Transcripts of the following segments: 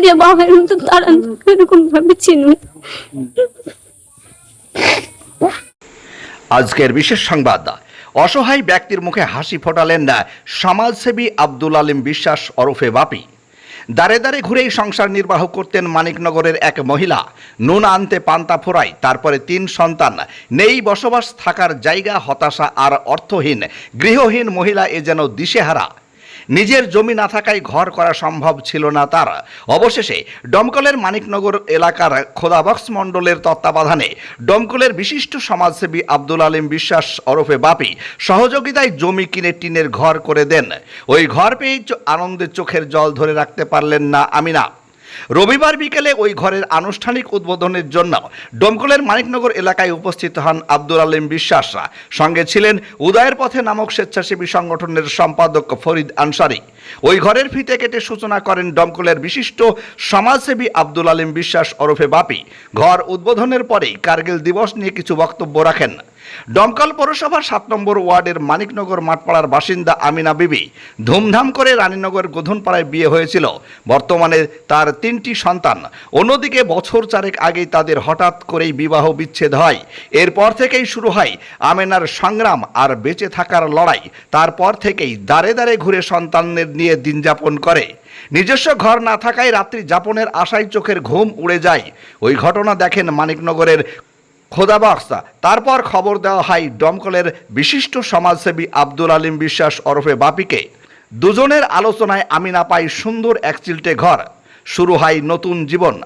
যে বাবার মতো তারা এরকম ভাবে চিনুন। আজকের বিশেষ সংবাদ, অসহায় ব্যক্তির মুখে হাসি ফোটালেন সমাজসেবী আব্দুল আলিম বিশ্বাস ওরফে বাপি। দাঁড়ে দাঁড়ে ঘুরেই সংসার নির্বাহ করতেন মানিকনগরের এক মহিলা। নুন আনতে পান্তা ফোরায়, তারপরে 3 সন্তান, নেই বসবাস থাকার জায়গা, হতাশা আর অর্থহীন গৃহহীন মহিলা এ যেন দিশেহারা। নিজের জমি না থাকায় ঘর করা সম্ভব ছিল না তার। অবশেষে ডমকলের মানিকনগর এলাকার খোদাবক্স মণ্ডলের তত্ত্বাবধানে ডমকলের বিশিষ্ট সমাজসেবী আব্দুল আলিম বিশ্বাস ওরফে বাপি সহযোগিতায় জমি কিনে টিনের ঘর করে দেন। ওই ঘর পেয়ে আনন্দে চোখের জল ধরে রাখতে পারলেন না আমিনা। রবিবার বিকেলে ওই ঘরের আনুষ্ঠানিক উদ্বোধনের জন্য ডমকলের মানিকনগর এলাকায় উপস্থিত হন আব্দুল আলিম বিশ্বাস। সঙ্গে ছিলেন উদয়ের পথে নামক স্বেচ্ছাসেবী সংগঠনের সম্পাদক ফরিদ আনসারি। ওই ঘরের ফিতে কেটে সূচনা করেন ডমকলের বিশিষ্ট সমাজসেবী আব্দুল আলিম বিশ্বাস ওরফে বাপি। ঘর উদ্বোধনের পরেই কার্গিল দিবস নিয়ে কিছু বক্তব্য রাখেন। ডমকল পৌরসভার 7 নম্বর ওয়ার্ডের মানিকনগর মাঠপাড়ার বাসিন্দা আমিনা বিবি ধুমধাম করে রানীনগর গোধনপাড়ায় বিয়ে হয়েছিল। বর্তমানে তার 3টি সন্তান। অন্যদিকে বছর 4 আগেই তাদের হঠাৎ করেই বিবাহ বিচ্ছেদ হয়। এরপর থেকেই শুরু হয় আমিনার সংগ্রাম আর বেঁচে থাকার লড়াই। তারপর থেকেই দাঁড়ে দাঁড়ে ঘুরে সন্তানদের নিয়ে দিন যাপন করে। নিজস্ব ঘর না থাকায় রাত্রি যাপনের আশায় চোখের ঘুম উড়ে যায়। ওই ঘটনা দেখেন মানিকনগরের খোদাবক্স। তারপর খবর দেওয়া হয় ডমকলের বিশিষ্ট সমাজসেবী আব্দুল আলিম বিশ্বাস ওরফে বাপিকে। দুজনের আলোচনায় আমিনা পায় সুন্দর এক চিলটে ঘর। শুরু হয় নতুন জীবন।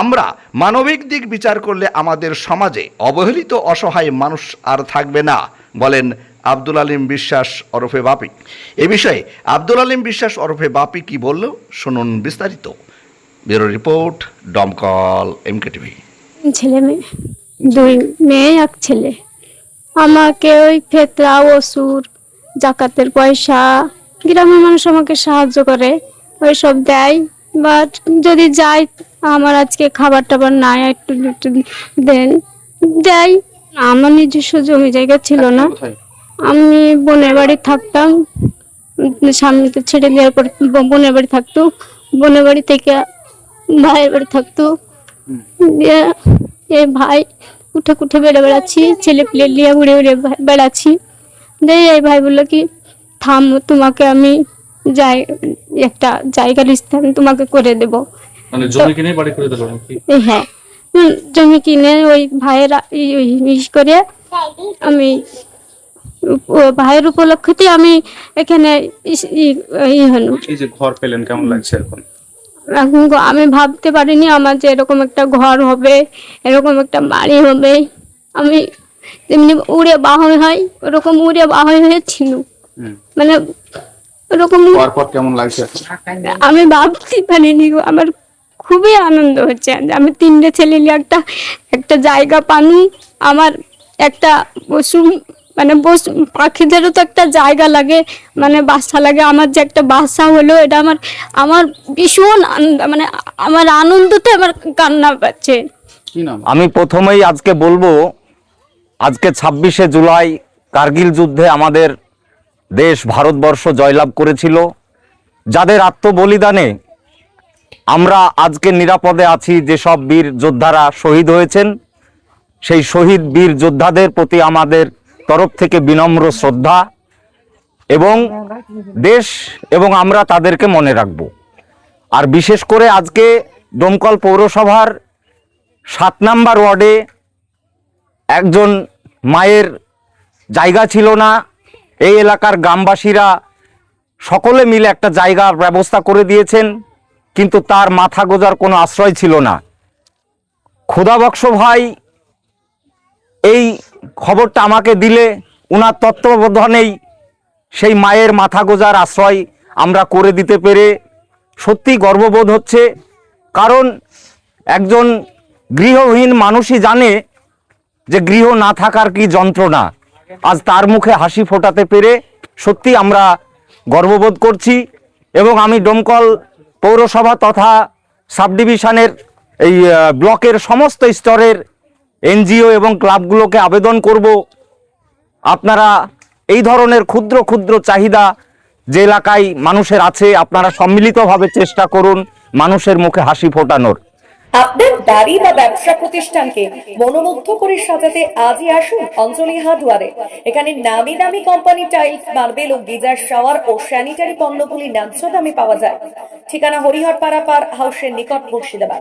আমরা মানবিক দিক বিচার করলে আমাদের সমাজে অবহেলিত অসহায় মানুষ আর থাকবে না, বলেন আব্দুল আলিম বিশ্বাস ওরফে বাপি। এ বিষয়ে আব্দুল আলিম বিশ্বাস ওরফে বাপি কি বলল শুনুন বিস্তারিত। Bureau report, Domkal MKTV। ছেলে মেয়ে, 2 মেয়ে 1 ছেলে। আমাকে ওই ফেতরা, ওসুর, জাকাতের পয়সা গ্রামের মানুষ আমাকে সাহায্য করে, ওই সব দেয়। বাট যদি যাই, আমার আজকে খাবার টাবার নাই, একটু একটু দেন দেয়। আমার নিজস্ব জমি জায়গা ছিল না, আমি বোনের বাড়ি থাকতাম। স্বামীকে ছেড়ে দেওয়ার পর বোনের বাড়ি থাকতো, বোনের বাড়ি থেকে ভাইয়ের বাড়ি থাকতো। দিয়ে এই ভাই উঠে উঠে বেড়ে বেড়াচ্ছি, ছেলে পেলে নিয়ে উড়ে উড়ে বেড়াচ্ছি। দিয়ে এই ভাই বললো কি, থাম, তোমাকে আমি একটা জায়গার স্থান তোমাকে করে দেব। মানে জমি কিনে বাড়ি করে দিল নাকি? হ্যাঁ, জমি কিনে ওই ভাইয়ের করে আমি ভাইয়ের উপলক্ষে আমি এখানে এই যে ঘর পেলেন, কেমন লাগছে এখন? এখন আমি ভাবতে পারিনি আমার যে এরকম একটা ঘর হবে, এরকম একটা বাড়ি হবে। আমি যেমনি উড়ে বাহন হয় ওরকম উড়ে বাহন হয়েছিল, মানে ওরকম। কেমন লাগছে? আমি ভাবতে পারিনি, আমার খুবই আনন্দ হচ্ছে যে আমি 3টে ছেলে নিয়ে একটা জায়গা পানু। আমার একটা পশু মানে পাখিদেরও তো একটা জায়গা লাগে, মানে বাসা লাগে। আমার যে একটা বাসা হলো, এটা আমার ভীষণ মানে আমার আনন্দতে আমার কান্না পাচ্ছে। আমি প্রথমেই আজকে বলবো, আজকে 26শে জুলাই কার্গিল যুদ্ধে আমাদের দেশ ভারতবর্ষ জয়লাভ করেছিল। যাদের আত্মবলিদানে আমরা আজকে নিরাপদে আছি, যেসব বীর যোদ্ধারা শহীদ হয়েছেন, সেই শহীদ বীর যোদ্ধাদের প্রতি আমাদের তরফ থেকে বিনম্র শ্রদ্ধা, এবং দেশ এবং আমরা তাদেরকে মনে রাখব। আর বিশেষ করে আজকে ডোমকল পৌরসভার 7 নম্বর ওয়ার্ডে একজন মায়ের জায়গা ছিল না। এই এলাকার গ্রামবাসীরা সকলে মিলে একটা জায়গার ব্যবস্থা করে দিয়েছেন, কিন্তু তার মাথা গোজার কোনো আশ্রয় ছিল না। খোদাবক্স ভাই এই খবরটা আমাকে দিলে, উনার তত্ত্বাবধানেই সেই মায়ের মাথা গোজার আশ্রয় আমরা করে দিতে পেরে সত্যি গর্ববোধ হচ্ছে। কারণ একজন গৃহহীন মানুষই জানে যে গৃহ না থাকার কি যন্ত্রণা। আজ তার মুখে হাসি ফোটাতে পেরে সত্যি আমরা গর্ববোধ করছি। এবং আমি ডোমকল পৌরসভা তথা সাব ডিভিশনের এই ব্লকের সমস্ত স্তরের NGO এবং ক্লাবগুলোকে আবেদন করব, আপনারা এই ধরনের ক্ষুদ্র ক্ষুদ্র চাহিদা যে এলাকায় মানুষের আছে, আপনারা সম্মিলিতভাবে চেষ্টা করুন মানুষের মুখে হাসি ফোটানোর। আপনার বাড়ি বা ব্যবসা প্রতিষ্ঠানকে মনোমুগ্ধ করে সাজাতে আজই আসুন অঞ্জলি হার্ডওয়্যারে। এখানে নামি দামি কোম্পানি টাইলস, মার্বেল ও গিজার শাওয়ার ও স্যানিটারি পণ্যগুলি ন্যায্য দামে পাওয়া যায়। ঠিকানা হরিহরপাড়া পার হাউসের নিকট মুর্শিদাবাদ।